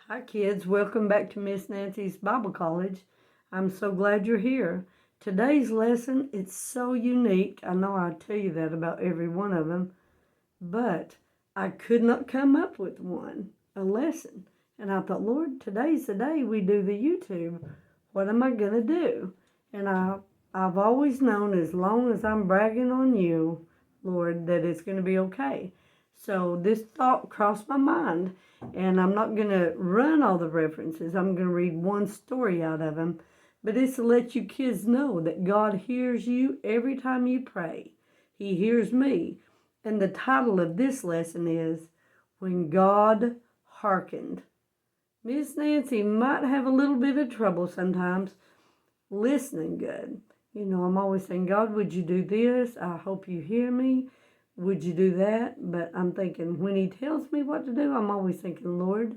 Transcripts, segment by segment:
Hi, kids. Welcome back to Miss Nancy's Bible College. I'm so glad you're here. Today's lesson, it's so unique. I know I tell you that about every one of them, but I could not come up with a lesson. And I thought, Lord, today's the day we do the YouTube. What am I going to do? And I've always known as long as I'm bragging on you, Lord, that it's going to be okay. So this thought crossed my mind, and I'm not going to run all the references. I'm going to read one story out of them, but it's to let you kids know that God hears you every time you pray. He hears me. And the title of this lesson is When God Hearkened. Miss Nancy might have a little bit of trouble sometimes listening good. I'm always saying, God, would you do this? I hope you hear me. Would you do that? But I'm thinking, when he tells me what to do, I'm always thinking, Lord.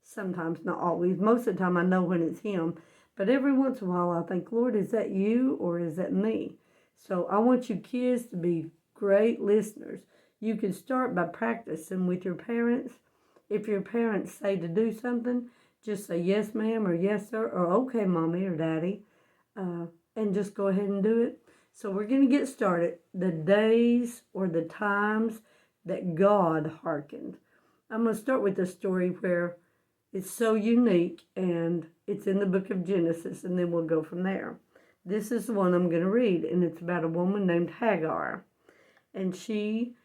Sometimes, not always. Most of the time I know when it's him. But every once in a while I think, Lord, is that you or is that me? So I want you kids to be great listeners. You can start by practicing with your parents. If your parents say to do something, just say yes, ma'am, or yes, sir, or okay, mommy or daddy, and just go ahead and do it. So we're going to get started. The days or the times that God hearkened. I'm going to start with a story where it's so unique, and it's in the book of Genesis, and then we'll go from there. This is the one I'm going to read, and it's about a woman named Hagar. And she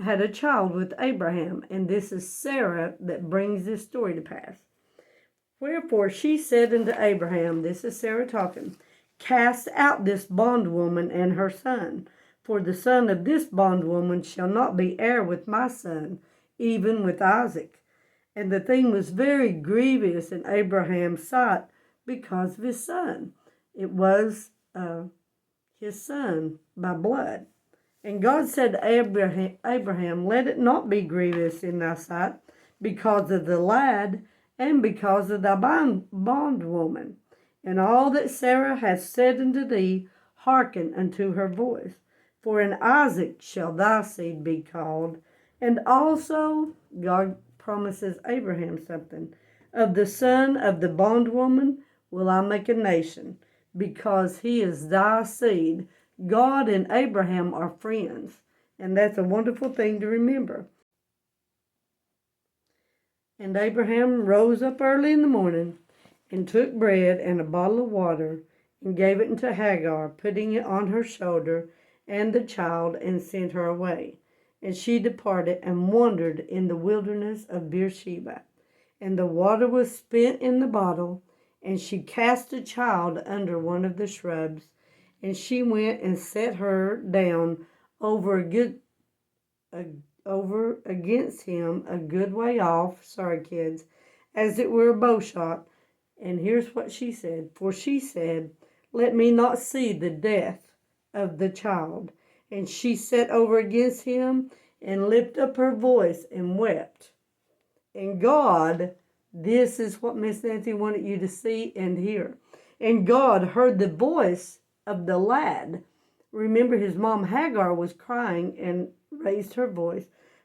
had a child with Abraham, and this is Sarah that brings this story to pass. Wherefore she said unto Abraham, this is Sarah talking, cast out this bondwoman and her son, for the son of this bondwoman shall not be heir with my son, even with Isaac. And the thing was very grievous in Abraham's sight because of his son. It was his son by blood. And God said to Abraham, let it not be grievous in thy sight because of the lad and because of thy bondwoman. And all that Sarah hath said unto thee, hearken unto her voice. For in Isaac shall thy seed be called. And also, God promises Abraham something. Of the son of the bondwoman will I make a nation, because he is thy seed. God and Abraham are friends, and that's a wonderful thing to remember. And Abraham rose up early in the morning and took bread and a bottle of water and gave it unto Hagar, putting it on her shoulder and the child, and sent her away. And she departed and wandered in the wilderness of Beersheba. And the water was spent in the bottle, and she cast the child under one of the shrubs. And she went and set her down over against him a good way off, sorry kids, as it were a bow shot. And here's what she said. For she said, let me not see the death of the child. And she sat over against him and lifted up her voice and wept. And God, this is what Miss Nancy wanted you to see and hear. And God heard the voice of the lad. Remember, his mom Hagar was crying and raised her voice.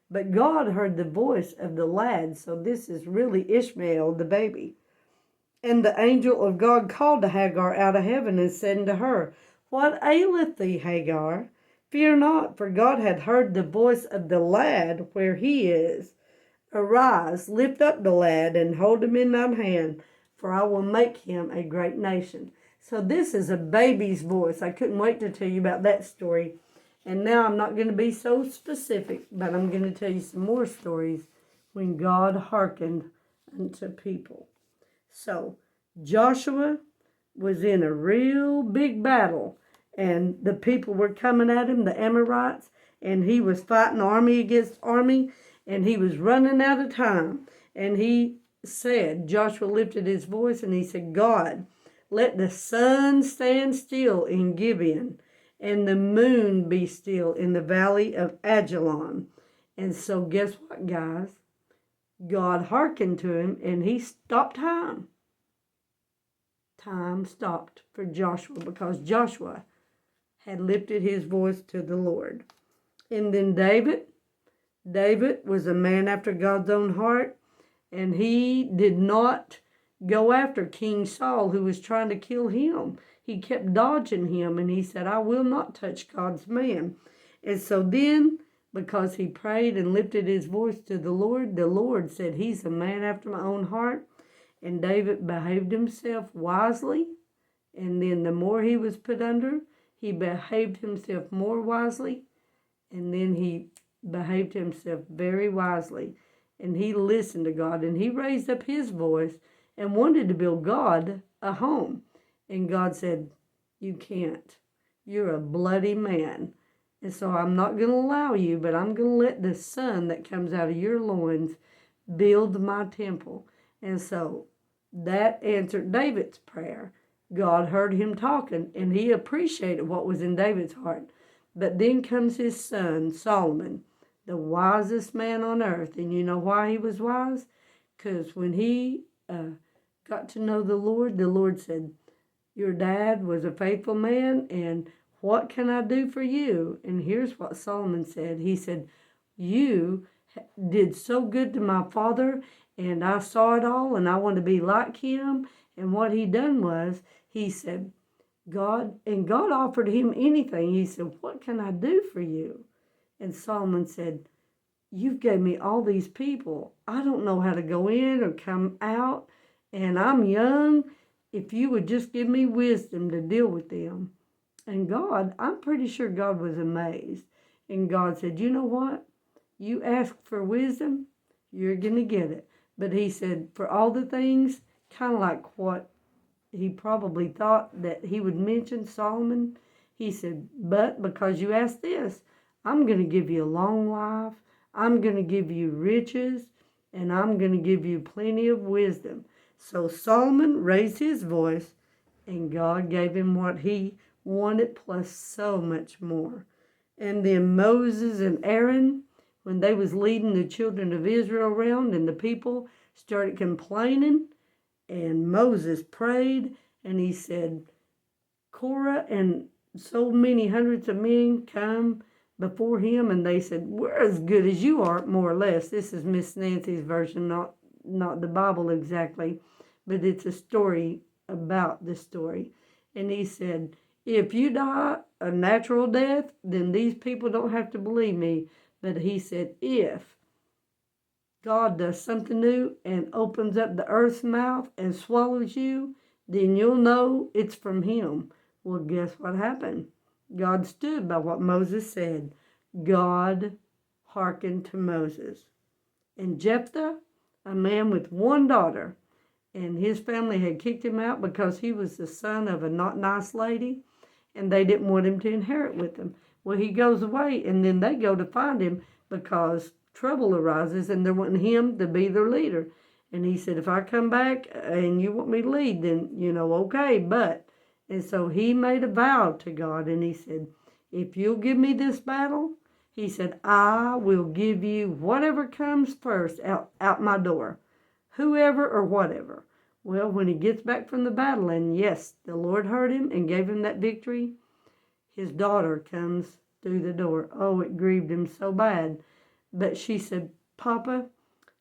But God heard the voice of the lad. So this is really Ishmael, the baby. And the angel of God called to Hagar out of heaven and said unto her, what aileth thee, Hagar? Fear not, for God hath heard the voice of the lad where he is. Arise, lift up the lad, and hold him in thine hand, for I will make him a great nation. So this is a baby's voice. I couldn't wait to tell you about that story. And now I'm not going to be so specific, but I'm going to tell you some more stories when God hearkened unto people. So Joshua was in a real big battle, and the people were coming at him, the Amorites, and he was fighting army against army, and he was running out of time. And he said, Joshua lifted his voice and he said, God, let the sun stand still in Gibeon, and the moon be still in the valley of Ajalon. And so guess what, guys? God hearkened to him, and he stopped time. Time stopped for Joshua because Joshua had lifted his voice to the Lord. And then David was a man after God's own heart, And he did not go after King Saul, who was trying to kill him. He kept dodging him, and he said, I will not touch God's man. And so then, because he prayed and lifted his voice to the Lord said, he's a man after my own heart. And David behaved himself wisely. And then the more he was put under, he behaved himself more wisely. And then he behaved himself very wisely. And he listened to God. And he raised up his voice and wanted to build God a home. And God said, you can't. You're a bloody man. And so I'm not going to allow you, but I'm going to let the son that comes out of your loins build my temple. And so that answered David's prayer. God heard him talking, and he appreciated what was in David's heart. But then comes his son, Solomon, the wisest man on earth. And you know why he was wise? Because when he got to know the Lord said, your dad was a faithful man, and what can I do for you? And here's what Solomon said. He said, you did so good to my father, and I saw it all, and I want to be like him. And what he done was, he said, God offered him anything. He said, what can I do for you? And Solomon said, you've gave me all these people. I don't know how to go in or come out, and I'm young. If you would just give me wisdom to deal with them. And God, I'm pretty sure God was amazed. And God said, you know what? You ask for wisdom, you're going to get it. But he said, for all the things, kind of like what he probably thought that he would mention Solomon, he said, but because you asked this, I'm going to give you a long life. I'm going to give you riches, and I'm going to give you plenty of wisdom. So Solomon raised his voice, and God gave him what he wanted, plus so much more. And then Moses and Aaron, when they was leading the children of Israel around, and the people started complaining, and Moses prayed, and he said, Korah and so many hundreds of men come before him, and they said, we're as good as you are, more or less. This is Miss Nancy's version, not the Bible exactly, but it's a story about the story. And he said, if you die a natural death, then these people don't have to believe me. But he said, if God does something new and opens up the earth's mouth and swallows you, then you'll know it's from him. Well, guess what happened? God stood by what Moses said. God hearkened to Moses. And Jephthah, a man with one daughter, and his family had kicked him out because he was the son of a not nice lady, and they didn't want him to inherit with them. Well, he goes away, and then they go to find him because trouble arises, and they're wanting him to be their leader. And he said, if I come back and you want me to lead, then, okay, but. And so he made a vow to God, and he said, if you'll give me this battle, he said, I will give you whatever comes first out my door, whoever or whatever. Well, when he gets back from the battle, and yes, the Lord heard him and gave him that victory, his daughter comes through the door. Oh, it grieved him so bad. But she said, Papa,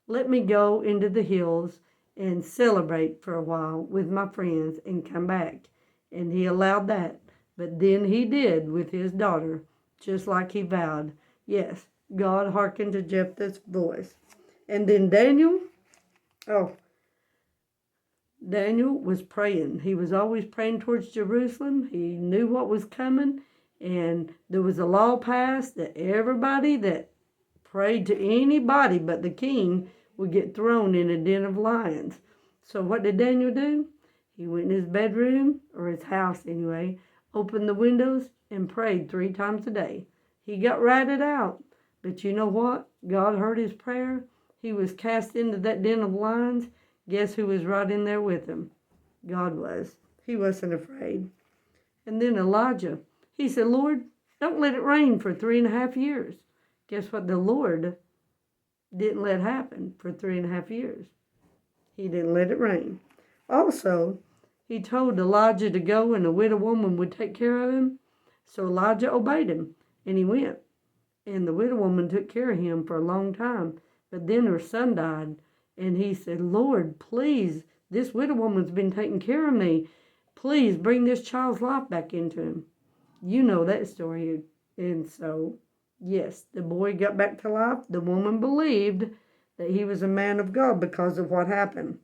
let me go into the hills and celebrate for a while with my friends and come back. And he allowed that. But then he did with his daughter, just like he vowed. Yes, God hearkened to Jephthah's voice. And then Daniel was praying. He was always praying towards Jerusalem. He knew what was coming. And there was a law passed that everybody that prayed to anybody but the king would get thrown in a den of lions. So what did Daniel do? He went in his bedroom, or his house anyway, opened the windows and prayed 3 times a day. He got ratted out. But you know what? God heard his prayer. He was cast into that den of lions. Guess who was right in there with him? God was. He wasn't afraid. And then Elijah, he said, Lord, don't let it rain for 3.5 years. Guess what? The Lord didn't let happen for 3.5 years. He didn't let it rain. Also, he told Elijah to go, and a widow woman would take care of him. So Elijah obeyed him, and he went. And the widow woman took care of him for a long time. But then her son died, And he said, Lord, please, this widow woman's been taking care of me. Please bring this child's life back into him. You know that story. And so, yes, the boy got back to life. The woman believed that he was a man of God because of what happened.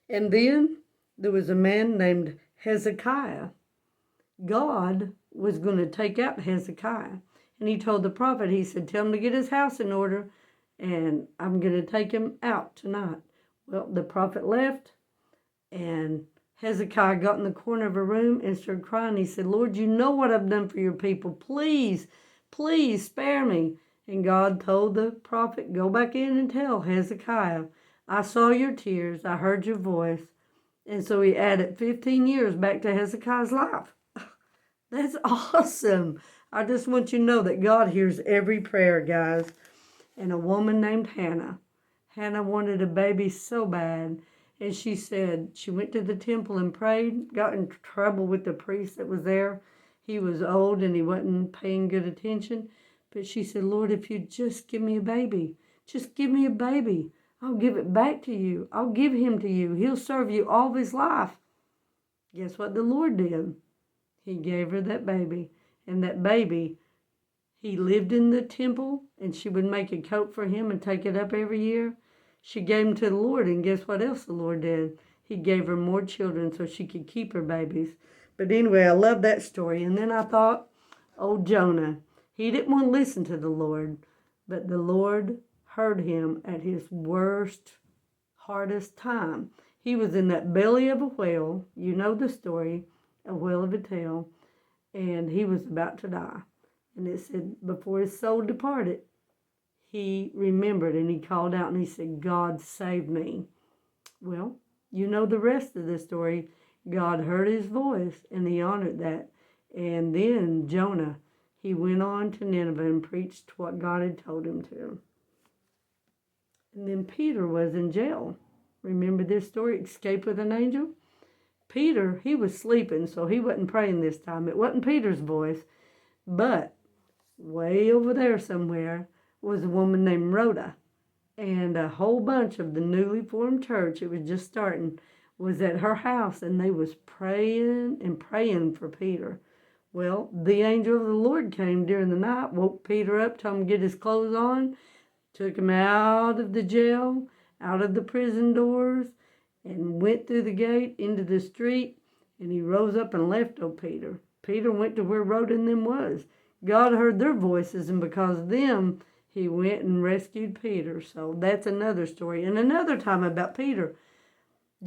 And then there was a man named Hezekiah. God was going to take out Hezekiah. And he told the prophet, he said, tell him to get his house in order, and I'm going to take him out tonight. Well, the prophet left, and Hezekiah got in the corner of a room and started crying. He said, Lord, you know what I've done for your people. Please, please spare me. And God told the prophet, go back in and tell Hezekiah, I saw your tears, I heard your voice. And so he added 15 years back to Hezekiah's life. That's awesome. I just want you to know that God hears every prayer, guys. And a woman named Hannah. Hannah wanted a baby so bad. And she said she went to the temple and prayed, got in trouble with the priest that was there. He was old and he wasn't paying good attention. But she said, Lord, if you just give me a baby, just give me a baby. I'll give it back to you. I'll give him to you. He'll serve you all of his life. Guess what the Lord did? He gave her that baby. And that baby, he lived in the temple, and she would make a coat for him and take it up every year. She gave him to the Lord, and guess what else the Lord did? He gave her more children so she could keep her babies. But anyway, I love that story. And then I thought, oh, Jonah, he didn't want to listen to the Lord, but the Lord heard him at his worst, hardest time. He was in that belly of a whale. You know the story, a whale of a tale, and he was about to die. And it said, before his soul departed, he remembered and he called out and he said, God, save me. Well, you know the rest of the story. God heard his voice and he honored that. And then Jonah, he went on to Nineveh and preached what God had told him to. And then Peter was in jail. Remember this story, escape with an angel? Peter, he was sleeping, so he wasn't praying this time. It wasn't Peter's voice, but way over there somewhere was a woman named Rhoda. And a whole bunch of the newly formed church, it was just starting, was at her house, and they was praying and praying for Peter. Well, the angel of the Lord came during the night, woke Peter up, told him to get his clothes on, took him out of the jail, out of the prison doors, and went through the gate into the street, and he rose up and left old Peter. Peter went to where Rhoda and them was. God heard their voices, and because of them, he went and rescued Peter. So that's another story. And another time about Peter,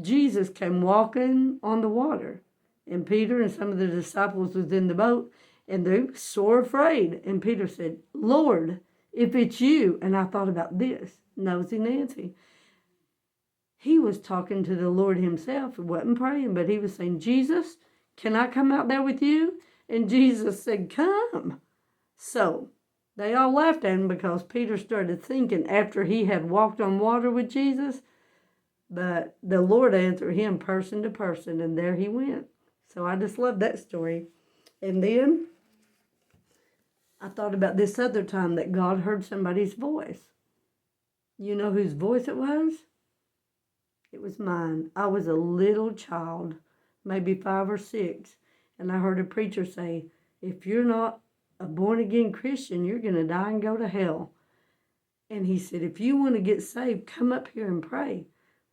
Jesus came walking on the water, and Peter and some of the disciples was in the boat, and they were sore afraid. And Peter said, Lord, if it's you, and I thought about this, Nosy Nancy. He was talking to the Lord himself. He wasn't praying, but he was saying, Jesus, can I come out there with you? And Jesus said, come. So they all laughed at him because Peter started thinking after he had walked on water with Jesus, but the Lord answered him person to person, and there he went. So I just love that story. And then I thought about this other time that God heard somebody's voice. You know whose voice it was? It was mine. I was a little child, maybe 5 or 6, and I heard a preacher say, if you're not a born-again Christian, you're going to die and go to hell. And he said, if you want to get saved, come up here and pray.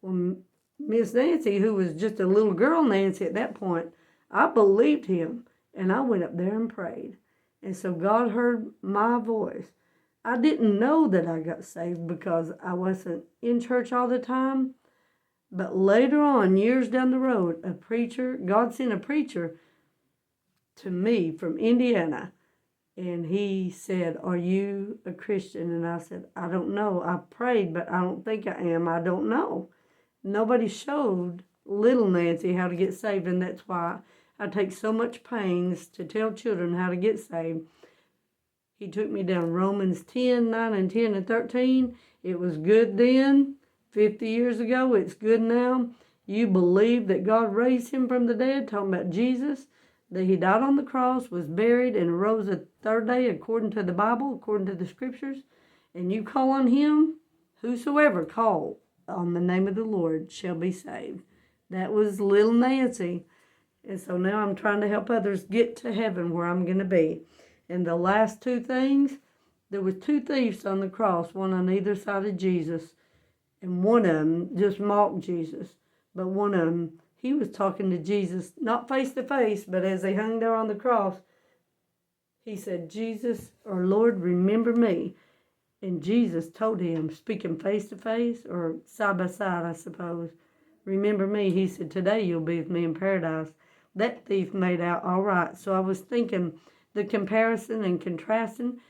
Well, Miss Nancy, who was just a little girl Nancy at that point, I believed him, and I went up there and prayed. And so God heard my voice. I didn't know that I got saved because I wasn't in church all the time. But later on, years down the road, God sent a preacher to me from Indiana. And he said, are you a Christian? And I said, I don't know. I prayed, but I don't think I am. I don't know. Nobody showed little Nancy how to get saved, and that's why I take so much pains to tell children how to get saved. He took me down Romans 10, 9, and 10, and 13. It was good then. 50 years ago, it's good now. You believe that God raised him from the dead, talking about Jesus, that he died on the cross, was buried, and rose the third day according to the Bible, according to the scriptures, and you call on him, Whosoever call on the name of the Lord shall be saved. That was little Nancy. And so now I'm trying to help others get to heaven where I'm going to be. And the last two things, there was two thieves on the cross, one on either side of Jesus. And one of them just mocked Jesus. But one of them, he was talking to Jesus, not face to face, but as they hung there on the cross, he said, Jesus, or Lord, remember me. And Jesus told him, speaking face to face, or side by side, I suppose, remember me. He said, today you'll be with me in paradise. That thief made out all right. So I was thinking the comparison and contrasting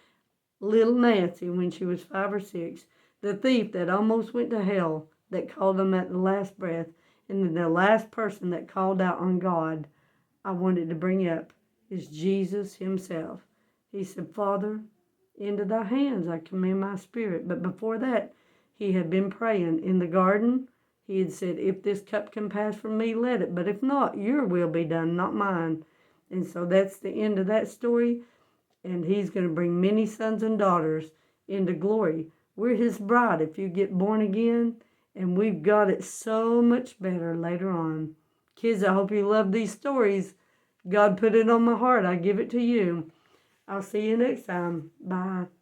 little Nancy when she was 5 or 6, the thief that almost went to hell, that called him at the last breath, and then the last person that called out on God, I wanted to bring up, is Jesus himself. He said, Father, into thy hands I commend my spirit. But before that, he had been praying in the garden. He had said, if this cup can pass from me, let it. But if not, your will be done, not mine. And so that's the end of that story. And he's going to bring many sons and daughters into glory. We're his bride if you get born again. And we've got it so much better later on. Kids, I hope you love these stories. God put it on my heart. I give it to you. I'll see you next time. Bye.